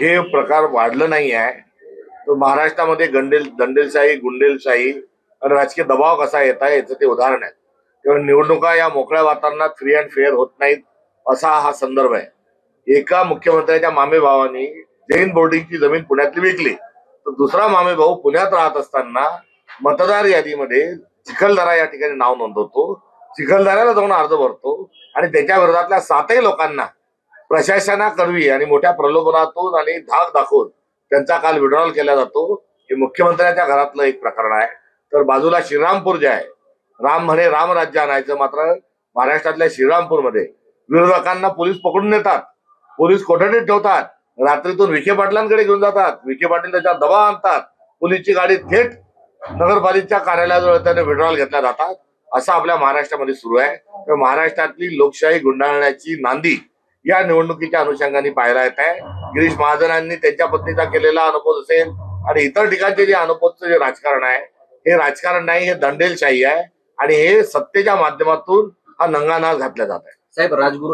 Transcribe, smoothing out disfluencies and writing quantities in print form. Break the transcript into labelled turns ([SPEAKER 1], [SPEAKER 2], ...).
[SPEAKER 1] हे प्रकार वाढलं नाही आहे, तर महाराष्ट्रामध्ये दंडेलशाही, गुंडेलशाही आणि राजकीय दबाव कसा येत आहे याचं ते उदाहरण आहे. तेव्हा निवडणुका या मोकळ्या वातावरणात फ्री अँड फेअर होत नाहीत असा हा संदर्भ आहे. एका मुख्यमंत्र्याच्या मामे भावानी जैन बोर्डिंगची जमीन पुण्यातली विकली, तर दुसरा मामे भाऊ पुण्यात राहत असताना मतदार यादीमध्ये चिखलदरा या ठिकाणी नाव नोंदवतो, चिखलदऱ्याला जाऊन अर्ज भरतो आणि त्याच्या विरोधातल्या 7ही लोकांना प्रशासनाकरवी आणि मोठ्या प्रलोभनातून आणि धाक दाखवून त्यांचा काल विड्रॉल केला जातो. हे मुख्यमंत्र्याच्या घरातलं एक प्रकरण आहे. तर बाजूला श्रीरामपूर जे आहे, राम म्हणे रामराज्य आणायचं, मात्र महाराष्ट्रातल्या श्रीरामपूरमध्ये विरोधकांना पोलीस पकडून नेतात, पोलीस कोठडीत ठेवतात, रात्रीतून विखे पाटलांकडे घेऊन जातात, विखे पाटील त्याच्यावर दबाव आणतात, पोलीसची गाडी थेट नगरपालिकेच्या कार्यालयाजवळ त्याने विड्रॉल घेतल्या जातात. असं आपल्या महाराष्ट्रामध्ये सुरू आहे. तर महाराष्ट्रातली लोकशाही गुंडाळण्याची नांदी या निवडणुकीच्या अनुषंगाने पाहायला येत आहे. गिरीश महाजनांनी त्यांच्या पत्नीचा केलेला अनुभव असेल आणि इतर ठिकाणचे जे अनुभवचं जे राजकारण आहे, हे राजकारण नाही, हे दंडेलशाही आहे आणि हे सत्तेच्या माध्यमातून हा नंगानाच घातला जात आहे.
[SPEAKER 2] साहेब, राजगुरू